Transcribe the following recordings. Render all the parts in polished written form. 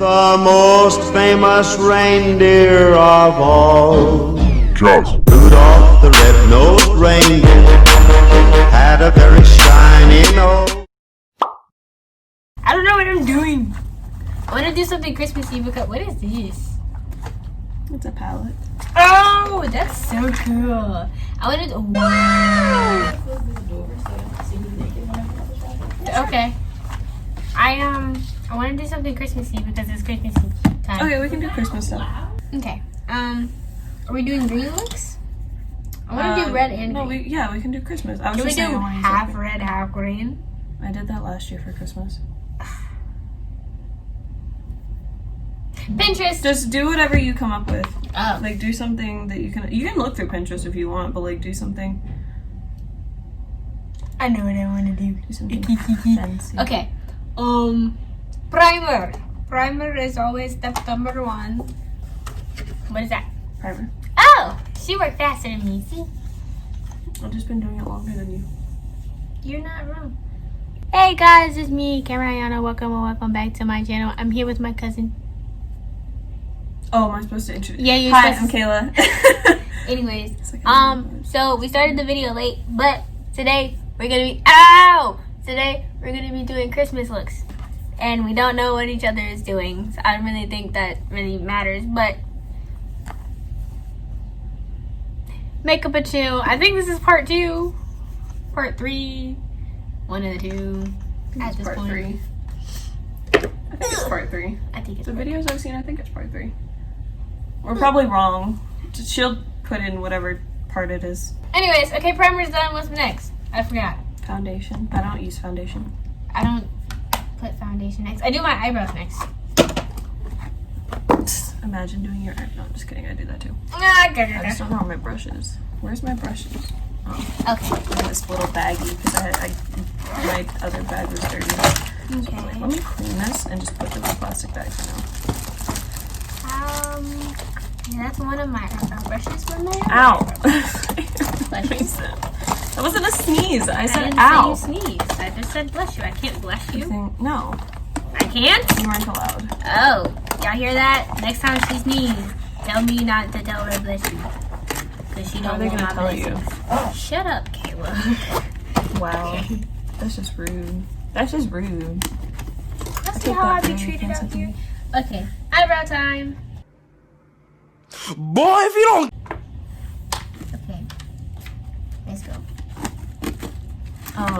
The most famous reindeer of all. Just Rudolph the red-nosed reindeer had a very shiny nose. I don't know what I'm doing. I want to do something Christmassy because what is this? It's a palette. Oh, that's so cool. I want to. Wow. Okay. I want to do something Christmassy because it's Christmassy time. Okay, we can do Christmas stuff. Okay. Are we doing green looks? I want to do red and no, green. we can do Christmas. I was Can we just saying do I wanna use half it. red, half green? I did that last year for Christmas. Pinterest. Just do whatever you come up with. Oh. Like do something that you can look through Pinterest if you want, but like do something. I know what I want to do. Do something fancy. Okay. Primer. Primer is always step number one. What is that? Primer. Oh, she worked faster than me. See, I've just been doing it longer than you. you're not wrong. Hey guys, it's me, Cameron. Welcome back to my channel. I'm here with my cousin. Oh, am I supposed to introduce? Yeah, you're Hi, supposed I'm to. Kayla. Anyways, like so we started the video late, but today we're gonna be doing Christmas looks, and we don't know what each other is doing, so I don't really think that really matters. But makeup and chill. I think this is part 2, part 3, one of the two. At this part point, 3. I think it's part 3. I think it's The part videos I've seen, I think it's part 3. We're probably wrong. She'll put in whatever part it is. Anyways, okay, primer's done. What's next? I forgot. Foundation. I don't use foundation. I don't put foundation next. I do my eyebrows next. Imagine doing your no, I'm just kidding. I do that too. Ah, I just don't know where my brush is. Where's my brushes? Oh, okay. in this little baggie because my other bag was dirty. So I'm like, let me clean this and just put it in the plastic bag for now. Yeah, that's one of my eyebrow brushes from there. Ow! Bless you. That wasn't a sneeze. I said didn't ow. say you sneeze. I just said bless you. I can't bless you. No, I can't? you weren't allowed. Oh, y'all hear that? Next time she sneezes, tell me not to tell her bless you. Because she How are don't they want gonna my tell you? blessings. Shut up, Kayla. Wow. That's just rude. That's just rude. Let's see take how I that be very treated out offensively. here. Okay, eyebrow time. boy, if you don't. Okay, let's go.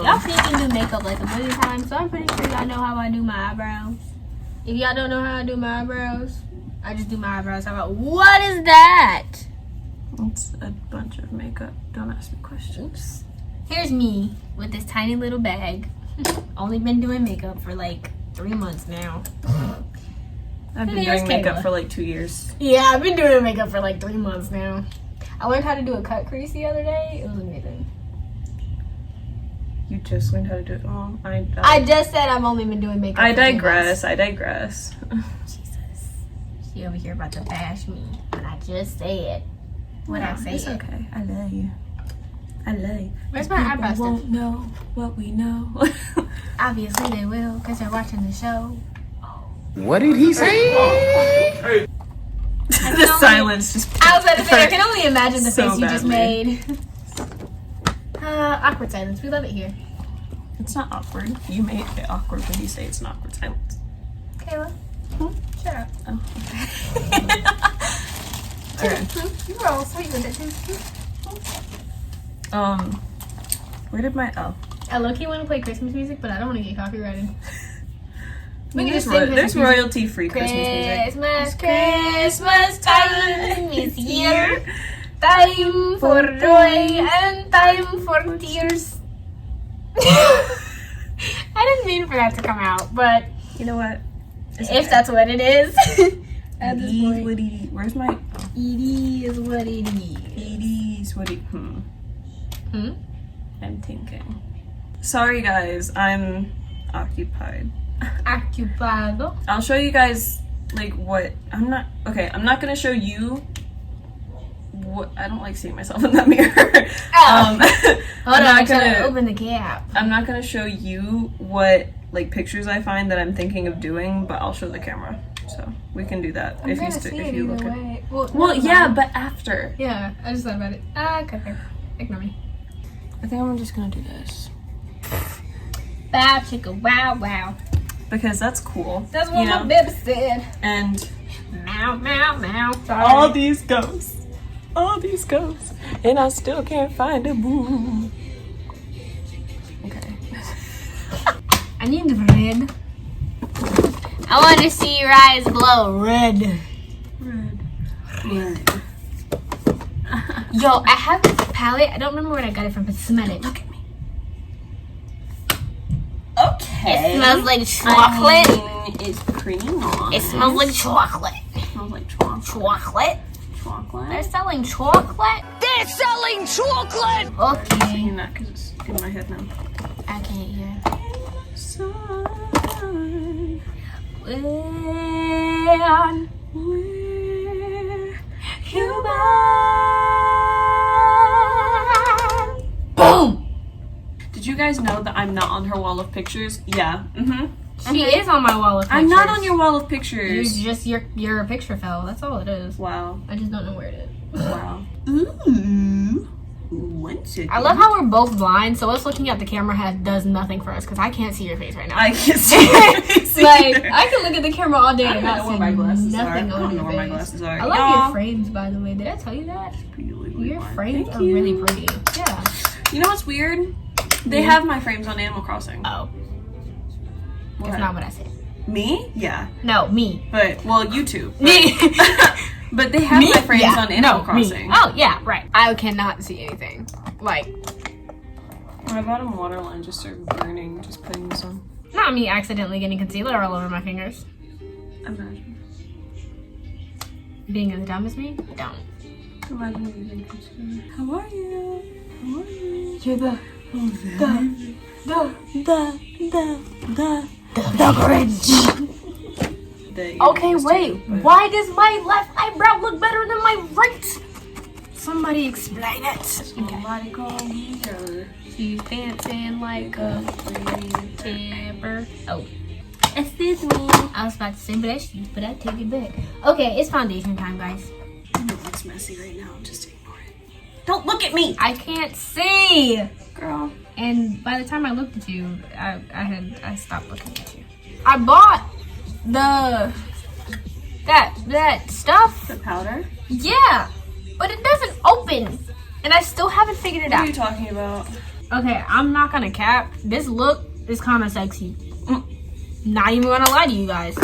Y'all seen me do makeup like a million times, so I'm pretty sure y'all know how I do my eyebrows. If y'all don't know how I do my eyebrows, I just do my eyebrows. How about, what is that? It's a bunch of makeup. Don't ask me questions. Oops. Here's me with this tiny little bag. Only been doing makeup for like 3 months now. I've been There's doing makeup Kayla. for like 2 years. Yeah, I've been doing makeup for like 3 months now. I learned how to do a cut crease the other day. It was amazing. You just learned how to do it. Oh, I just said I've only been doing makeup. I for 3 digress. months. I digress. Jesus. She over here about to bash me. But I just said what I said. It's okay. I love you. I love you. Where's my People eyebrow won't stuff? know what we know. Obviously they will, because they're watching the show. What did he say? The silence just. I was about to say, I can only imagine the So face you just badly. made. Awkward silence. We love it here. It's not awkward. You made it awkward when you say it's an awkward silence. Kayla, shut up. Oh, okay. You were all sweet with it too. Where did my I low-key want to play Christmas music, but I don't want to get copyrighted. We can There's, just sing there's Christmas music. royalty-free Christmas music. Christmas time is here. Time for joy and time for tears. I didn't mean for that to come out, but You know what? if that's what it is. At this point, Where's my? it is what it is. It is what it. Hmm? I'm thinking. Sorry guys, I'm occupied. Occupado. I'll show you guys like what I'm not gonna show you what I don't like seeing myself in that mirror. Hold I'm on, not I gotta gonna open the cap. I'm not gonna show you what like pictures I find that I'm thinking of doing, but I'll show the camera. So we can do that I'm if gonna see it you either look at. way. Well, yeah, but after. Yeah, I just thought about it. Okay. Ignore me. I think I'm just gonna do this Bow chicka wow wow. because that's cool. That's what you my know? baby said. And Meow meow meow. Sorry. all these ghosts, and I still can't find a boo. Okay. I need red. I want to see your eyes glow red. Red. Yo, I have this palette. I don't remember where I got it from, but smell it. Look at me. Okay. It smells like chocolate. I mean, it's pretty nice. It smells like chocolate. It smells like chocolate. Chocolate? Chocolate. They're selling chocolate? They're selling chocolate! I'm Okay. saying that because it's in my head now. I can't hear. Sun, When where you boom! Did you guys know that I'm not on her wall of pictures? Yeah. She is on my wall of pictures. I'm not on your wall of pictures. You're just your picture fell. That's all it is. Wow. I just don't know where it is. Wow. Ooh. 1 second. I love how we're both blind, so us looking at the camera does nothing for us because I can't see your face right now. I can't see. Like I can look at the camera all day I and don't not know see where my glasses are. nothing I on don't know your where my face. glasses are. I love Y'all. your frames, by the way. Did I tell you that? Your frames Thank are you. really pretty. Yeah. You know what's weird? They have my frames on Animal Crossing. Oh, What? that's not what I said. Me? Yeah. No, me. But, well, YouTube. Me. But they have Me? my frames Yeah. on Animal No, Crossing. me. Oh yeah, right. I cannot see anything. Like, My bottom waterline just started burning just putting this on. not me accidentally getting concealer all over my fingers. Imagine. Being as dumb as me? Don't. Imagine using concealer. How are you? How are you? You're the Grinch. Okay, wait. Why does my left eyebrow look better than my right? Somebody explain it. Somebody call me her. She's dancing like a tipper. Oh. Excuse me. I was about to say bless you, but I take it back. Okay, it's foundation time, guys. I know it's messy right now. Just ignore it. Don't look at me! I can't see. Girl. And by the time I looked at you, I stopped looking at you. I bought that stuff. The powder? Yeah, but it doesn't open, and I still haven't figured it What are out. you talking about? Okay, I'm not gonna cap. This look is kind of sexy. Not even gonna lie to you guys.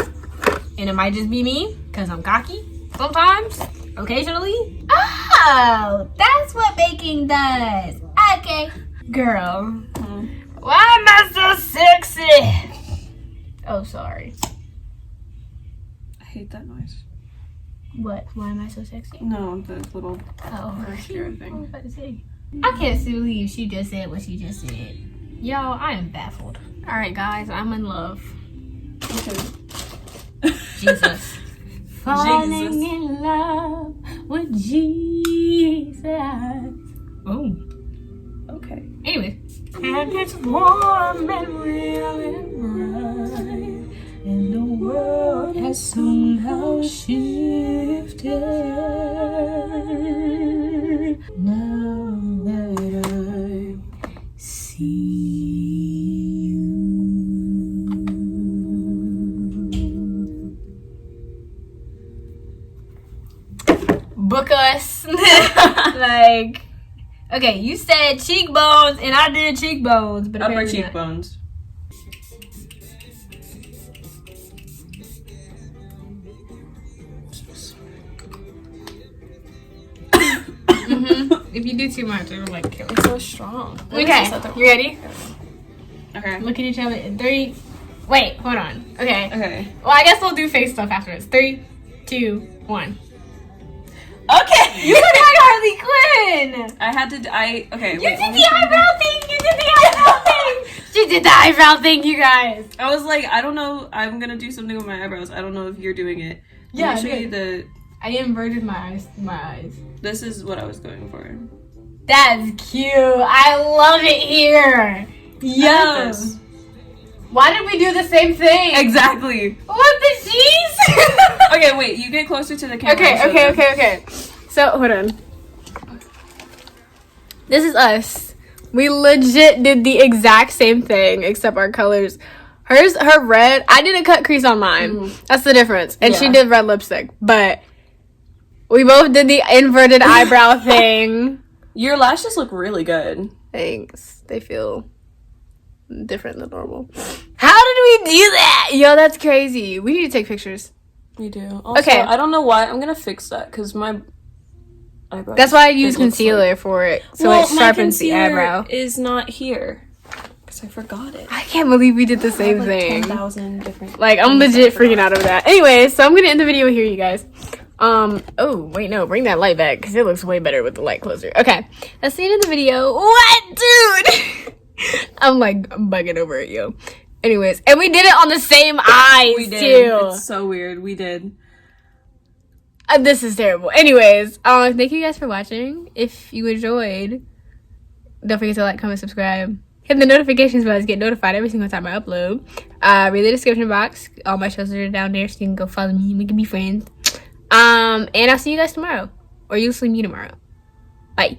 And it might just be me, because I'm cocky sometimes, occasionally. Oh, that's what baking does. Okay. Girl, why am I so sexy? Oh, sorry. I hate that noise. What? Why am I so sexy? No, the little Oh, mascara thing. I was about to say. I can't believe she just said what she just said. Y'all, I am baffled. Alright, guys, I'm in love. Okay. Jesus. Falling in love with Jesus. Oh. Okay. Anyway. And it's warm and real and bright. And the world has somehow shifted. Now that I see you. Book us. Like, okay, you said cheekbones and I did cheekbones, but Upper apparently not. cheekbones. If you do too much, it will like kill It's so strong. Okay, you ready? Okay. Look at each other in 3. Wait, hold on. Okay. Okay. Well, I guess we'll do face stuff afterwards. 3, 2, 1. Okay. You look like Harley Quinn. I had to. Okay. You wait, did the eyebrow thing. You did the eyebrow thing. She did the eyebrow thing, you guys. I was like, I don't know. I'm gonna do something with my eyebrows. I don't know if you're doing it. Yeah, Let me show you the. I inverted my eyes. This is what I was going for. That's cute. I love it here. I like this. Why did we do the same thing? Exactly. What the cheese? Okay, wait. You get closer to the camera. Okay. So, hold on. This is us. We legit did the exact same thing, except our colors. Her red. I didn't cut crease on mine. That's the difference. And she did red lipstick. But we both did the inverted eyebrow thing. Your lashes look really good. Thanks. They feel different than normal. How did we do that? Yo, that's crazy. We need to take pictures. We do. Also, Okay. I don't know why. I'm going to fix that because my eyebrow. That's why I use concealer for it. So it sharpens the eyebrow. Is not here. Because I forgot it. I can't believe we did the same like thing. 10,000 different. Like, I'm legit freaking out over that. Anyway, so I'm gonna end the video here, you guys. Oh, wait, no, bring that light back, because it looks way better with the light closer. Okay, that's the end of the video. What, dude? I'm bugging over it, yo. Anyways, and we did it on the same eyes, We did. too. It's so weird. We did. This is terrible. Anyways, thank you guys for watching. If you enjoyed, don't forget to like, comment, subscribe. Hit the notifications bell to get notified every single time I upload. Read the description box. All my shows are down there, so you can go follow me and we can be friends. And I'll see you guys tomorrow. Or you'll see me tomorrow. Bye.